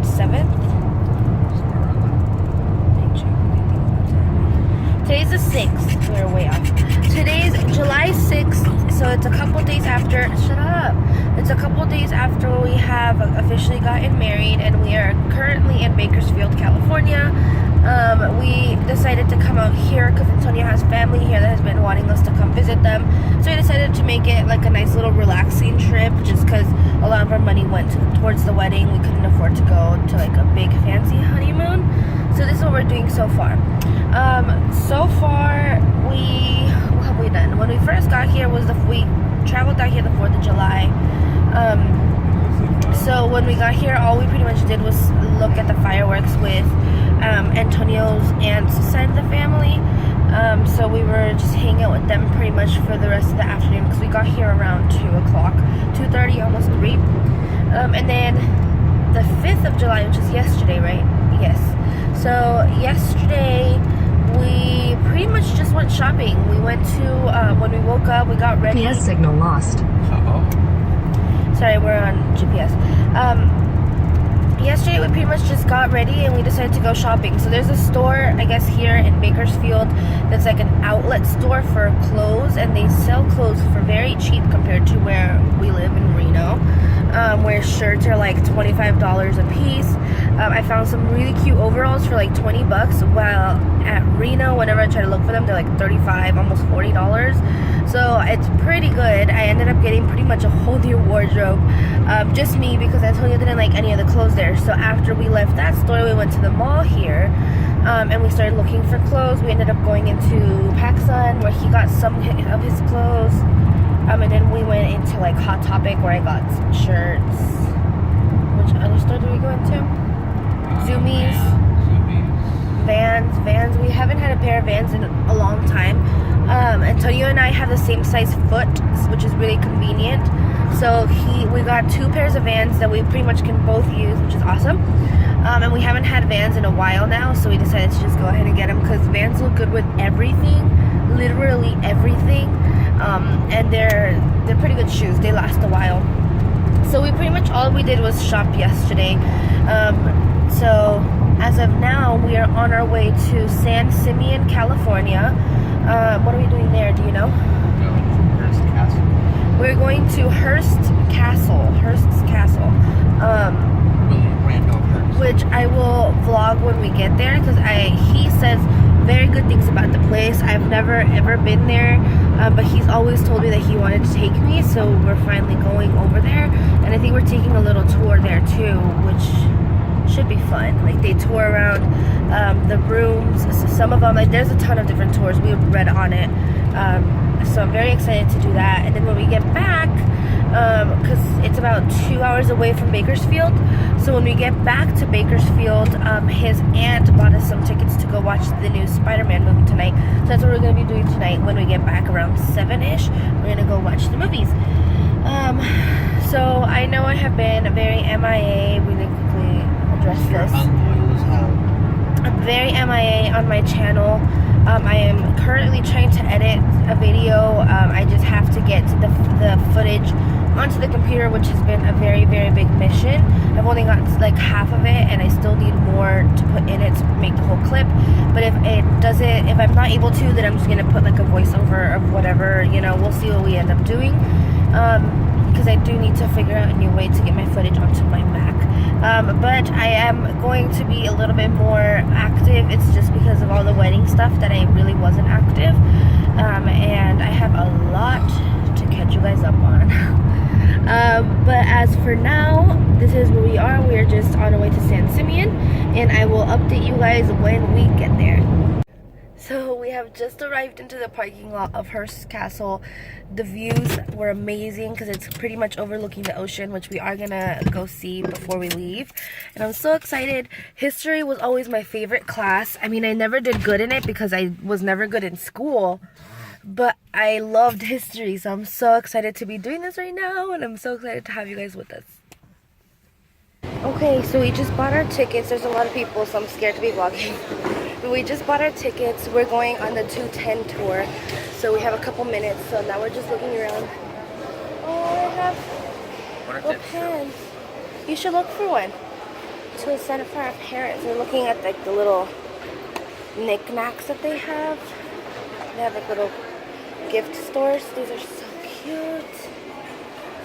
7th. Today's the 6th. We're way off. Today's July 6th, so it's a couple days after. Shut up. It's a couple days after we have officially gotten married, and we are currently in Bakersfield, California. We decided to come out here because Antonia has family here that has been wanting us to come visit them. So we decided to make it like a nice little relaxing trip, just because a lot of our money went towards the wedding. We couldn't afford to go to like a big fancy honeymoon. So this is what we're doing so far. So far, what have we done? When we first got here we traveled out here the 4th of July. So when we got here, all we pretty much did was look at the fireworks with Antonio's aunt's side of the family. So we were just hanging out with them pretty much for the rest of the afternoon because we got here around 2 o'clock, 2:30, almost 3. And then the 5th of July, which is yesterday, right? Yes. So yesterday we pretty much just went shopping. We went to, when we woke up, we got ready. GPS signal lost. Sorry, we're on GPS. Yesterday we pretty much just got ready and we decided to go shopping. So there's a store, I guess, here in Bakersfield that's like an outlet store for clothes, and they sell clothes for very cheap compared to where we live in Reno, where shirts are like $25 a piece. I found some really cute overalls for like 20 bucks, while at Reno, whenever I try to look for them, they're like $35, almost $40. So it's pretty good. I ended up getting pretty much a whole new wardrobe, just me, because Antonia didn't like any of the clothes there. So after we left that store, we went to the mall here, and we started looking for clothes. We ended up going into PacSun, where he got some of his clothes, and then we went into like Hot Topic, where I got some shirts. Which other store did we go into? Zoomies. Vans. We haven't had a pair of Vans in a long time. Antonio and I have the same size foot, which is really convenient. So we got 2 pairs of Vans that we pretty much can both use, which is awesome. And we haven't had Vans in a while now, so we decided to just go ahead and get them because Vans look good with everything, literally everything. And they're pretty good shoes. They last a while. So we pretty much, all we did was shop yesterday. So as of now, we are on our way to San Simeon, California. What are we doing there? Do you know? Hearst Castle. We're going to Hearst's Castle. William Randolph Hearst. Which I will vlog when we get there, because he says very good things about the place. I've never ever been there, but he's always told me that he wanted to take me, so we're finally going over there. And I think we're taking a little tour there too, which should be fun. Like, they tour around the rooms. So some of them, like, there's a ton of different tours. We read on it. So I'm very excited to do that. And then when we get back, because it's about 2 hours away from Bakersfield, so when we get back to Bakersfield, his aunt bought us some tickets to go watch the new Spider-Man movie tonight. So that's what we're going to be doing tonight. When we get back around 7-ish, we're going to go watch the movies. So I know I have been very MIA. Really quickly address this. I'm very MIA on my channel. I am currently trying to edit a video. I just have to get the footage onto the computer, which has been a very, very big mission. I've only got like half of it, and I still need more to put in it to make the whole clip. But if I'm not able to, then I'm just gonna put like a voiceover of whatever, you know. We'll see what we end up doing. Because I do need to figure out a new way to get my footage onto my Mac. But I am going to be a little bit more active. It's just because of all the wedding stuff that I really wasn't active. And I have a lot to catch you guys up on. But as for now, this is where we are. We're just on our way to San Simeon, and I will update you guys when we get there. So we have just arrived into the parking lot of Hearst Castle. The views were amazing because it's pretty much overlooking the ocean, which we are gonna go see before we leave. And I'm so excited. History was always my favorite class. I mean, I never did good in it because I was never good in school, but I loved history. So I'm so excited to be doing this right now, and I'm so excited to have you guys with us. Okay, so we just bought our tickets. There's a lot of people, so I'm scared to be vlogging. But we just bought our tickets. We're going on the 210 tour, so we have a couple minutes. So now we're just looking around. Oh, I have a pen. You should look for one. to a center for our parents. We're looking at like the little knickknacks that they have. They have like little gift stores. These are so cute.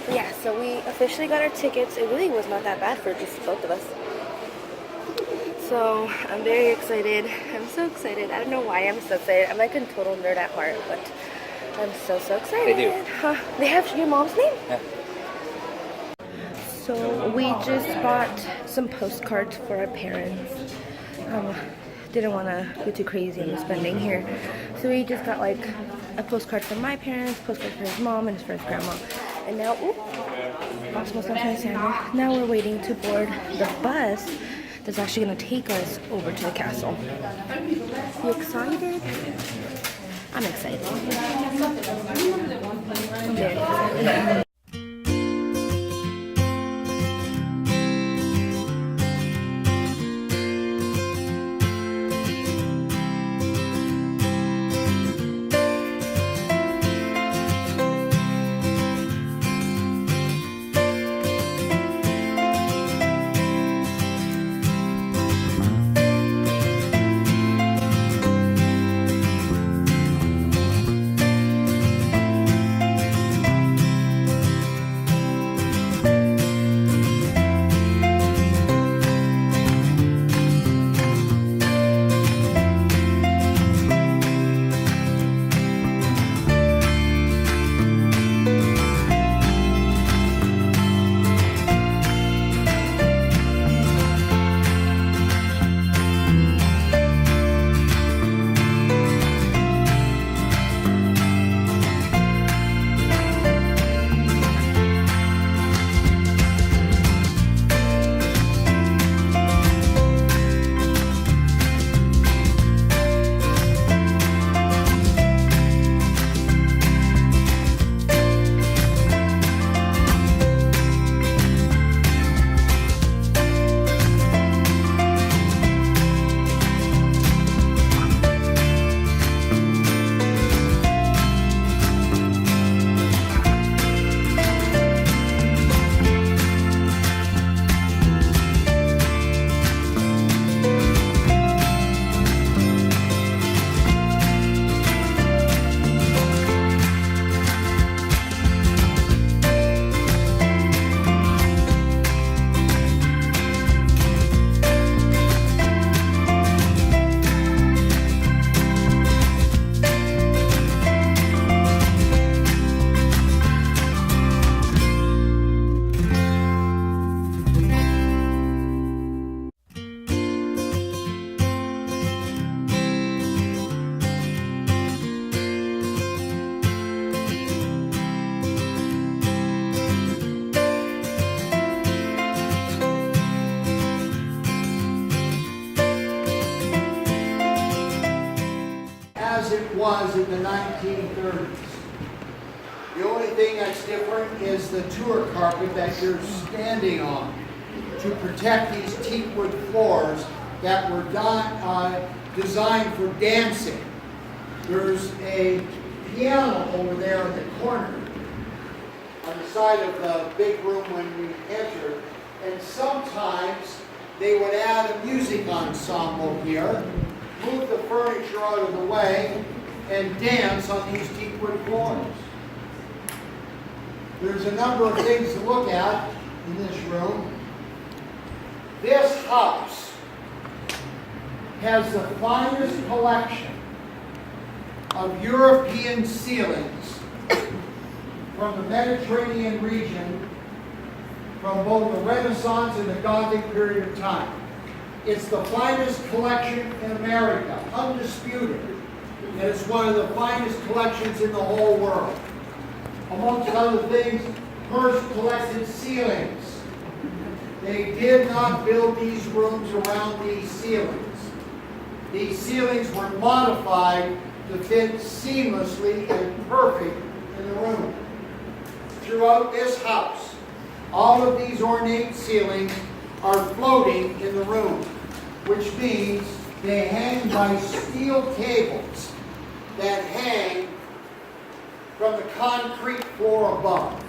Yeah, so we officially got our tickets. It really was not that bad for just both of us. So I'm very excited. I'm so excited. I don't know why I'm so excited. I'm like a total nerd at heart, but I'm so excited. They do. Huh? They have your mom's name? Yeah. So we just bought some postcards for our parents. Didn't want to go too crazy on the spending here. So we just got like a postcard for my parents, postcard for his mom, and for his grandma. And now, now we're waiting to board the bus that's actually going to take us over to the castle. You excited? I'm excited. I'm very excited. As it was in the 1930s. The only thing that's different is the tour carpet that you're standing on to protect these teakwood floors that were designed for dancing. There's a piano over there in the corner on the side of the big room when we entered, and sometimes they would add a music ensemble here, move the furniture out of the way, and dance on these teakwood floors. There's a number of things to look at in this room. This house has the finest collection of European ceilings from the Mediterranean region from both the Renaissance and the Gothic period of time. It's the finest collection in America, undisputed. And it's one of the finest collections in the whole world. Amongst other things, Hearst collected ceilings. They did not build these rooms around these ceilings. These ceilings were modified to fit seamlessly and perfect in the room. Throughout this house, all of these ornate ceilings are floating in the room, which means they hang by steel cables that hang from the concrete floor above.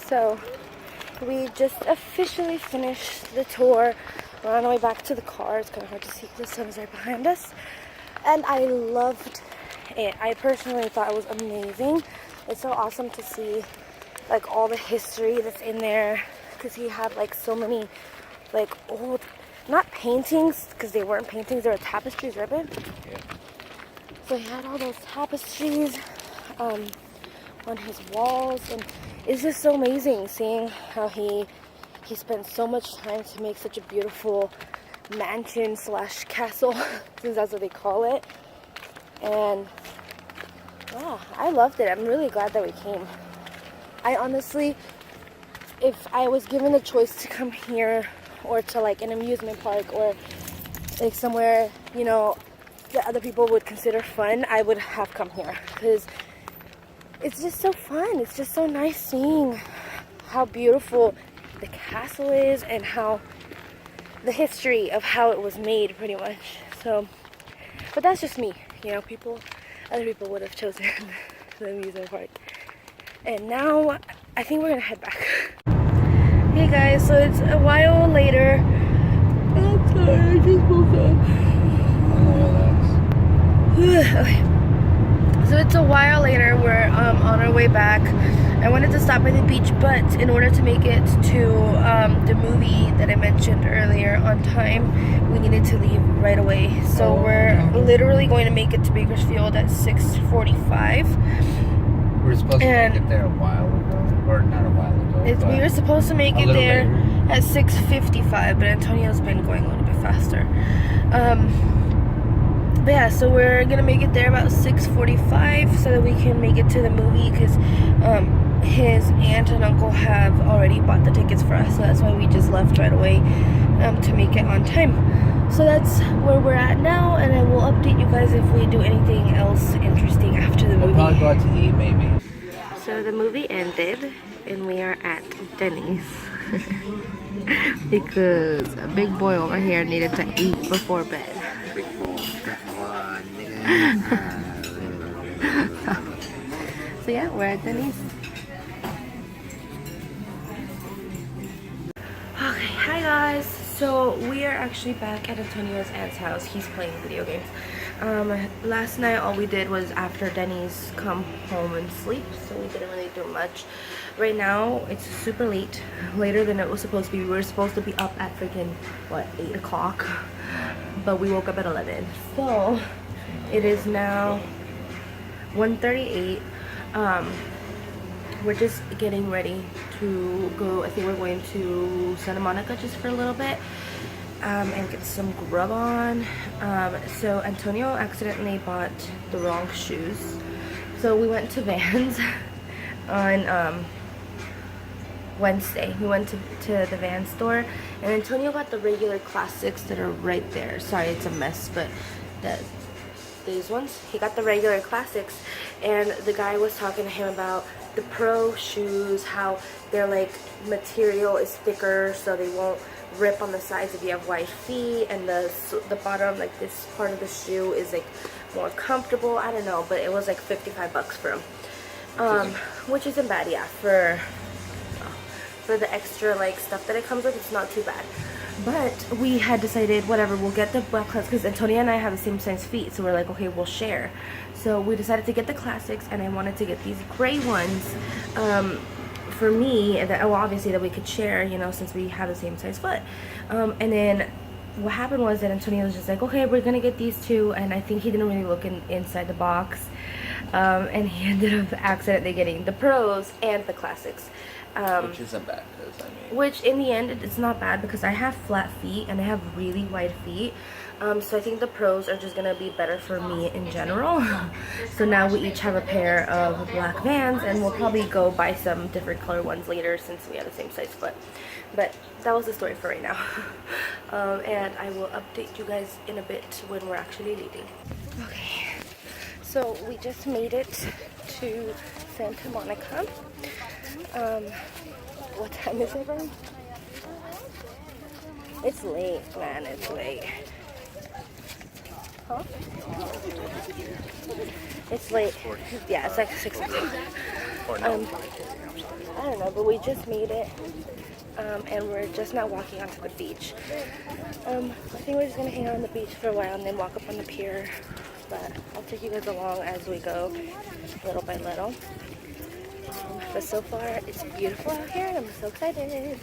So we just officially finished the tour. We're on our way back to the car. It's kind of hard to see because the sun is right behind us. And I loved it. I personally thought it was amazing. It's so awesome to see like all the history that's in there, because he had like so many like old, not paintings, because they weren't paintings, they were tapestries, right, babe? Yeah. So he had all those tapestries on his walls, and it's just so amazing seeing how he spent so much time to make such a beautiful mansion slash castle, since that's what they call it. And yeah, I loved it. I'm really glad that we came. I honestly, if I was given the choice to come here or to like an amusement park or like somewhere, you know, that other people would consider fun, I would have come here, because it's just so fun. It's just so nice seeing how beautiful the castle is and how the history of how it was made, pretty much. So, but that's just me, you know, other people would have chosen the amusement park. And now I think we're gonna head back. Hey guys, so it's a while later. I'm sorry, I just woke up. Okay. So it's a while later. We're on our way back. I wanted to stop by the beach, but in order to make it to the movie that I mentioned earlier on time, we needed to leave right away. So we're literally going to make it to Bakersfield at 6:45. We were supposed to make it there a while ago, or not a while ago. We were supposed to make it there at 6:55, but Antonio's been going a little bit faster. But yeah, so we're gonna make it there about 6:45 so that we can make it to the movie, because his aunt and uncle have already bought the tickets for us, so that's why we just left right away to make it on time. So that's where we're at now, and I will update you guys if we do anything else interesting after the movie. We'll probably go out to eat, maybe. So the movie ended, and we are at Denny's. Because a big boy over here needed to eat before bed. So yeah, we're at Denny's. Okay, hi guys. So we are actually back at Antonio's aunt's house. He's playing video games. Last night all we did was, after Denny's, come home and sleep, so we didn't really do much. Right now it's super late, later than it was supposed to be. We were supposed to be up at freaking what, 8 o'clock, but we woke up at 11. So it is now 1:38. We're just getting ready to go. I think we're going to Santa Monica just for a little bit and get some grub on. So Antonio accidentally bought the wrong shoes, so we went to Vans on Wednesday. We went to the Vans store, and Antonio got the regular classics that are right there. Sorry, it's a mess, but these ones, he got the regular classics, and the guy was talking to him about the pro shoes, how their like material is thicker so they won't rip on the sides if you have wide feet, and the bottom, like this part of the shoe, is like more comfortable. I don't know, but it was like $55 for him, which isn't bad. Yeah, for the extra like stuff that it comes with, it's not too bad. But we had decided, whatever, we'll get the black classics, because Antonia and I have the same size feet, so we're like, okay, we'll share. So we decided to get the classics, and I wanted to get these gray ones for me, that, well, obviously that we could share, you know, since we have the same size foot. And then what happened was that Antonia was just like, okay, we're gonna get these two, and I think he didn't really look inside the box, and he ended up accidentally getting the pros and the classics. Which isn't bad, because I mean, which in the end it's not bad, because I have flat feet and I have really wide feet, so I think the pros are just gonna be better for me in general. So now we each have a pair of black Vans, and we'll probably go buy some different color ones later since we have the same size foot. But that was the story for right now. And I will update you guys in a bit when we're actually leaving. Okay, so we just made it to Santa Monica. What time is it, bro? It's late, man, it's late. Huh? It's late. Yeah, it's like 6 o'clock. Or no? I don't know, but we just made it. And we're just now walking onto the beach. I think we're just gonna hang out on the beach for a while and then walk up on the pier. But I'll take you guys along as we go, little by little. But so far, it's beautiful out here and I'm so excited.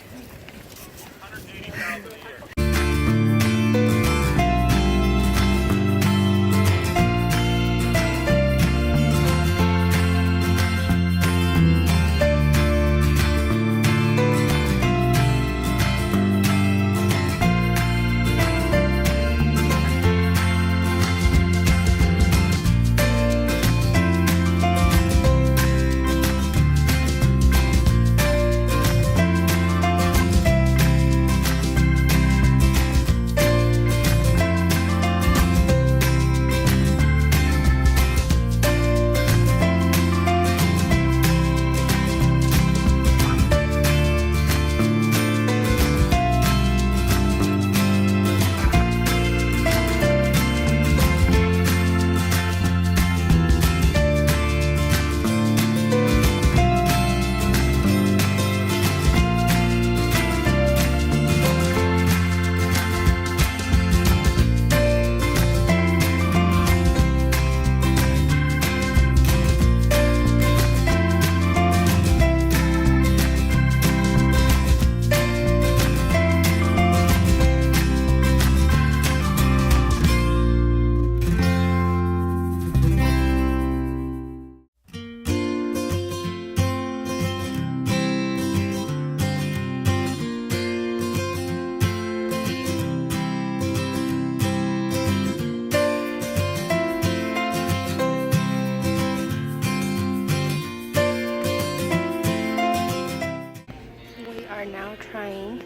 Trying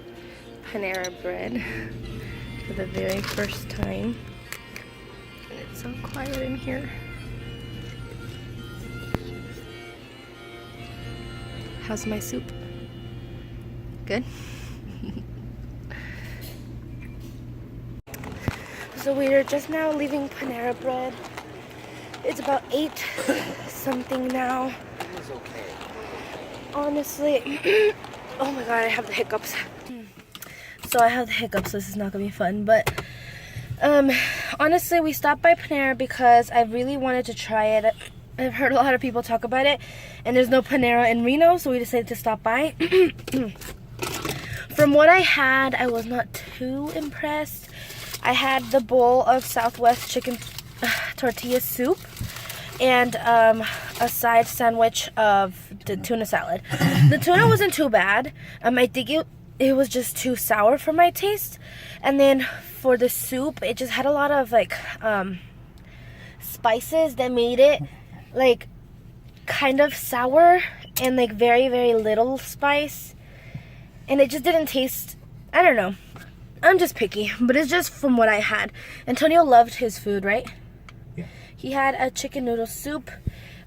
Panera bread for the very first time, and it's so quiet in here. How's my soup? Good? So we're just now leaving Panera bread. It's about 8 something now. It was okay. Honestly, oh my god, I have the hiccups. So I have the hiccups, so this is not gonna be fun. But honestly, we stopped by Panera because I really wanted to try it. I've heard a lot of people talk about it, and there's no Panera in Reno, so we decided to stop by. From what I had, I was not too impressed. I had the bowl of Southwest chicken tortilla soup and a side sandwich of the tuna salad. The tuna wasn't too bad. I think it was just too sour for my taste. And then for the soup, it just had a lot of like spices that made it like kind of sour and like very, very little spice. And it just didn't taste, I don't know. I'm just picky, but it's just from what I had. Antonio loved his food, right? Yeah. He had a chicken noodle soup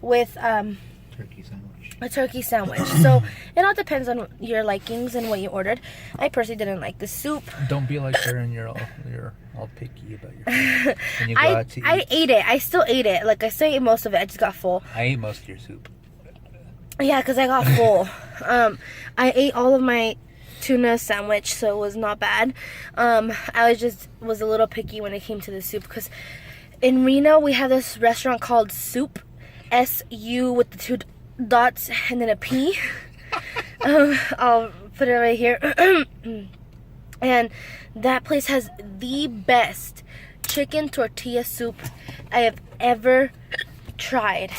with Turkey sandwich. a turkey sandwich. So it all depends on your likings and what you ordered. I personally didn't like the soup. Don't be like her and you're all picky about your food. When you go out to eat. I ate it. I still ate it. Like I still ate most of it. I just got full. I ate most of your soup. Yeah, because I got full. I ate all of my tuna sandwich, so it was not bad. I was a little picky when it came to the soup because in Reno we have this restaurant called Soup, S-U with the 2 dots and then a P. I'll put it right here. And that place has the best chicken tortilla soup I have ever tried.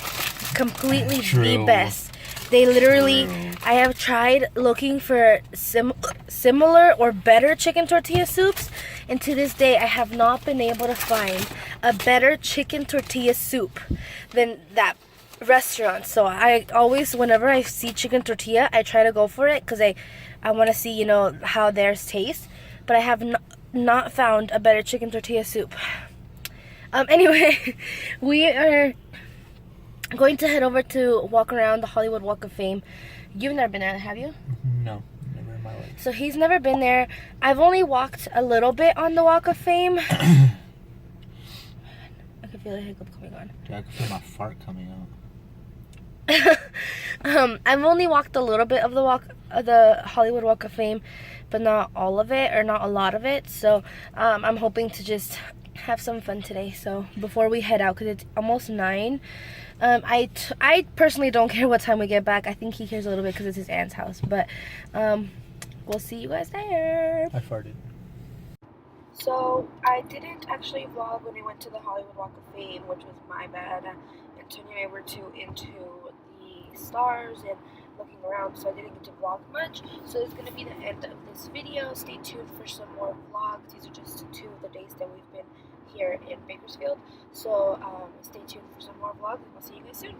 Completely the best. They literally, I have tried looking for similar or better chicken tortilla soups, and to this day I have not been able to find a better chicken tortilla soup than that restaurant. So I always, whenever I see chicken tortilla, I try to go for it because I want to see, you know, how theirs taste. But I have not found a better chicken tortilla soup. Anyway, we are going to head over to walk around the Hollywood Walk of Fame. You've never been there, have you? No, never in my life. So he's never been there. I've only walked a little bit on the Walk of Fame. I can feel the hiccup coming on. Dude, I can feel my fart coming out. I've only walked a little bit of the Hollywood Walk of Fame, but not all of it, or not a lot of it. So I'm hoping to just have some fun today. So before we head out, because it's almost 9, I personally don't care what time we get back. I think he cares a little bit because it's his aunt's house. But we'll see you guys there. I farted. So I didn't actually vlog when we went to the Hollywood Walk of Fame, which was my bad. Antonio and I were too into the stars and looking around, so I didn't get to vlog much. So this is going to be the end of this video. Stay tuned for some more vlogs. These are just 2 of the days that we've been here in Bakersfield. So stay tuned for some more vlogs, and I'll see you guys soon.